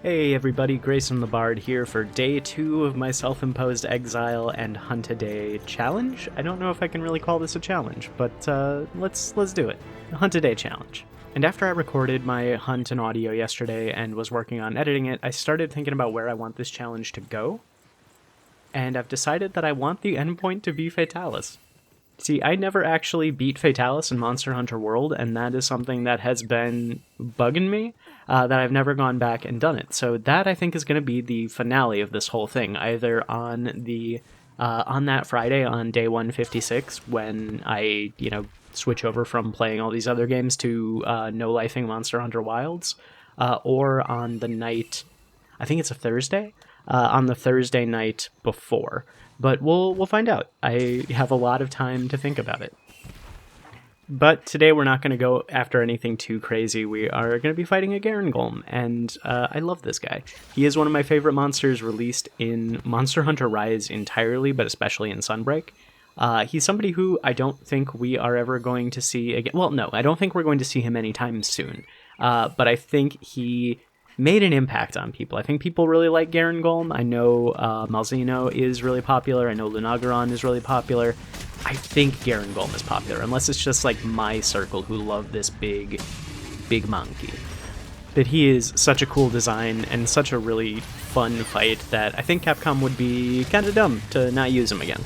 Hey everybody, Grayson the Bard here for day 2 of my self-imposed exile and hunt-a-day challenge. I don't know if I can really call this a challenge, but let's do it. The hunt-a-day challenge. And after I recorded my hunt and audio yesterday and was working on editing it, I started thinking about where I want this challenge to go. And I've decided that I want the endpoint to be Fatalis. See, I never actually beat Fatalis in Monster Hunter World, and that is something that has been bugging me, that I've never gone back and done it. So that, I think, is going to be the finale of this whole thing, either on the on that Friday on day 156, when I, switch over from playing all these other games to no-lifing Monster Hunter Wilds, or on the night, I think it's a Thursday, on the Thursday night before. But we'll find out. I have a lot of time to think about it. But today we're not going to go after anything too crazy. We are going to be fighting a Garangolm, and I love this guy. He is one of my favorite monsters released in Monster Hunter Rise entirely, but especially in Sunbreak. He's somebody who I don't think we are ever going to see again. Well, no, I don't think we're going to see him anytime soon. But I think he made an impact on people. I think people really like Garangolm. I know Malzeno is really popular. I know Lunagaron is really popular. I think Garangolm is popular, unless it's just like my circle who love this big monkey. But he is such a cool design and such a really fun fight that I think Capcom would be kind of dumb to not use him again.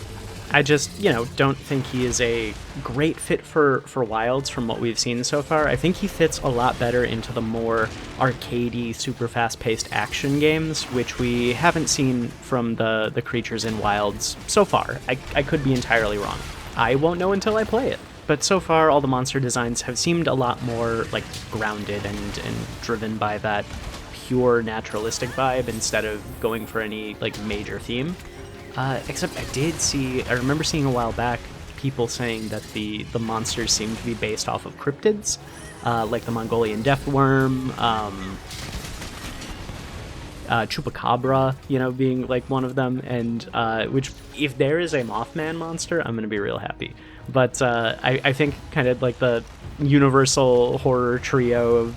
I just, don't think he is a great fit for Wilds from what we've seen so far. I think he fits a lot better into the more arcadey, super fast-paced action games, which we haven't seen from the creatures in Wilds so far. I could be entirely wrong. I won't know until I play it. But so far, all the monster designs have seemed a lot more, grounded and driven by that pure naturalistic vibe instead of going for any, major theme. Except I remember seeing a while back people saying that the monsters seem to be based off of cryptids, like the Mongolian Deathworm, Chupacabra, being one of them, and which, if there is a Mothman monster, I'm gonna be real happy. But I think kind of the universal horror trio of,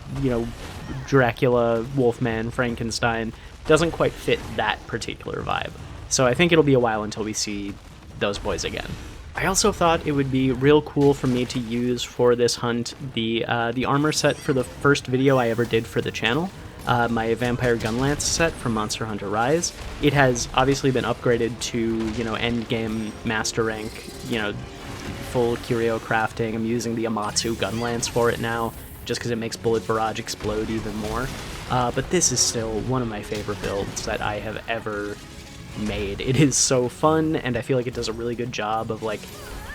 Dracula, Wolfman, Frankenstein doesn't quite fit that particular vibe. So I think it'll be a while until we see those boys again. I also thought it would be real cool for me to use for this hunt the armor set for the first video I ever did for the channel, my Vampire Gunlance set from Monster Hunter Rise. It has obviously been upgraded to, end game master rank, full curio crafting. I'm using the Amatsu Gunlance for it now, just because it makes Bullet Barrage explode even more. But this is still one of my favorite builds that I have ever made. It is so fun, and I feel like it does a really good job of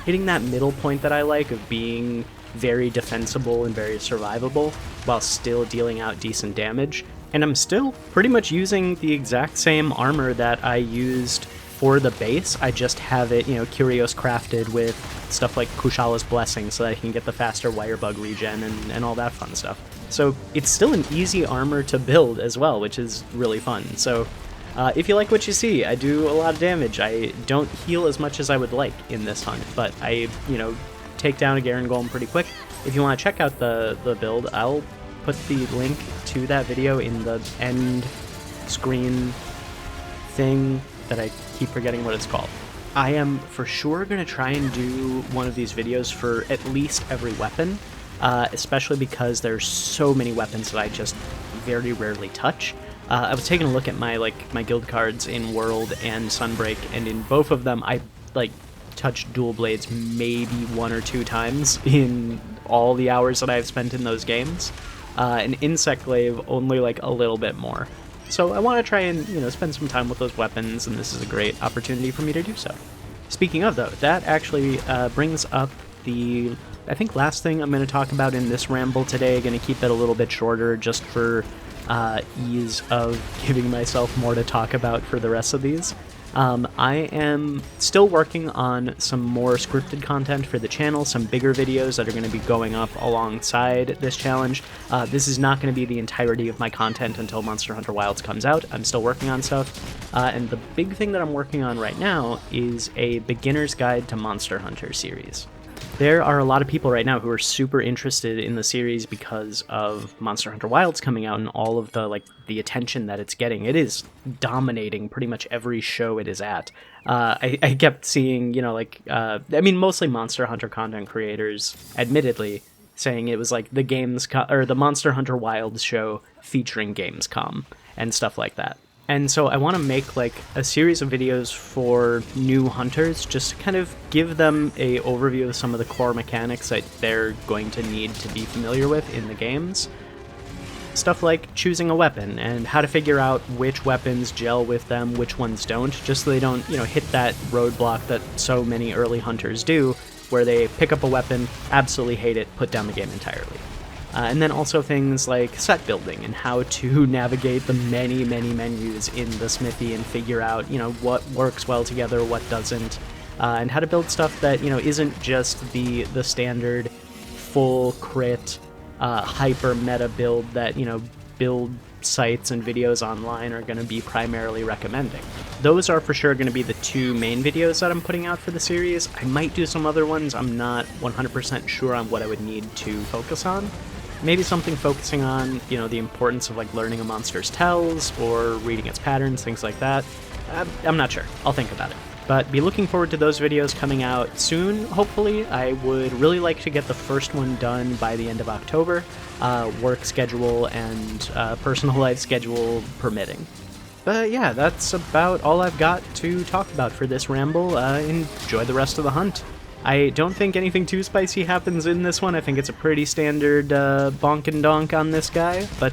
hitting that middle point that I like of being very defensible and very survivable while still dealing out decent damage. And I'm still pretty much using the exact same armor that I used for the base. I just have it, curios crafted with stuff like Kushala's Blessing so that I can get the faster Wirebug regen and all that fun stuff. So it's still an easy armor to build as well, which is really fun. So if you like what you see, I do a lot of damage. I don't heal as much as I would like in this hunt, but I, take down a Garangolm pretty quick. If you want to check out the build, I'll put the link to that video in the end screen thing that I keep forgetting what it's called. I am for sure going to try and do one of these videos for at least every weapon, especially because there's so many weapons that I just very rarely touch. I was taking a look at my guild cards in World and Sunbreak, and in both of them I touched dual blades maybe 1 or 2 times in all the hours that I've spent in those games. And Insect Glaive only a little bit more. So I want to try and spend some time with those weapons, and this is a great opportunity for me to do so. Speaking of though, that actually brings up the last thing I'm going to talk about in this ramble today. Going to keep it a little bit shorter just for ease of giving myself more to talk about for the rest of these. I am still working on some more scripted content for the channel, some bigger videos that are going to be going up alongside this challenge. This is not going to be the entirety of my content until Monster Hunter Wilds comes out. I'm still working on stuff. And the big thing that I'm working on right now is a beginner's guide to Monster Hunter series. There are a lot of people right now who are super interested in the series because of Monster Hunter Wilds coming out and all of the attention that it's getting. It is dominating pretty much every show it is at. I kept seeing, mostly Monster Hunter content creators, admittedly, saying it was like the the Monster Hunter Wilds show featuring Gamescom and stuff like that. And so I want to make like a series of videos for new hunters, just to kind of give them a overview of some of the core mechanics that they're going to need to be familiar with in the games. Stuff like choosing a weapon and how to figure out which weapons gel with them, which ones don't, just so they don't, hit that roadblock that so many early hunters do, where they pick up a weapon, absolutely hate it, put down the game entirely. And then also things like set building and how to navigate the many, many menus in the smithy and figure out, what works well together, what doesn't, and how to build stuff that, isn't just the standard full crit, hyper meta build that, build sites and videos online are going to be primarily recommending. Those are for sure going to be the two main videos that I'm putting out for the series. I might do some other ones. I'm not 100% sure on what I would need to focus on. Maybe something focusing on, the importance of like learning a monster's tells or reading its patterns, things like that. I'm not sure. I'll think about it. But be looking forward to those videos coming out soon, hopefully. I would really like to get the first one done by the end of October, work schedule and personal life schedule permitting. But yeah, that's about all I've got to talk about for this ramble. Enjoy the rest of the hunt. I don't think anything too spicy happens in this one. I think it's a pretty standard bonk and donk on this guy, but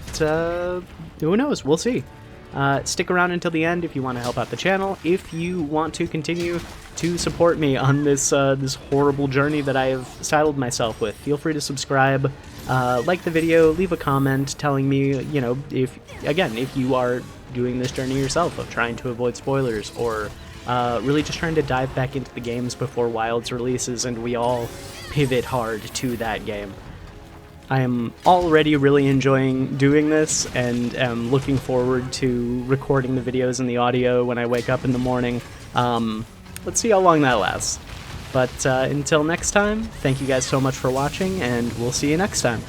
who knows? We'll see. Stick around until the end if you want to help out the channel. If you want to continue to support me on this this horrible journey that I have saddled myself with, feel free to subscribe, like the video, leave a comment telling me, if you are doing this journey yourself of trying to avoid spoilers or really just trying to dive back into the games before Wilds releases and we all pivot hard to that game. I am already really enjoying doing this and am looking forward to recording the videos and the audio when I wake up in the morning. Let's see how long that lasts. But until next time, thank you guys so much for watching, and we'll see you next time.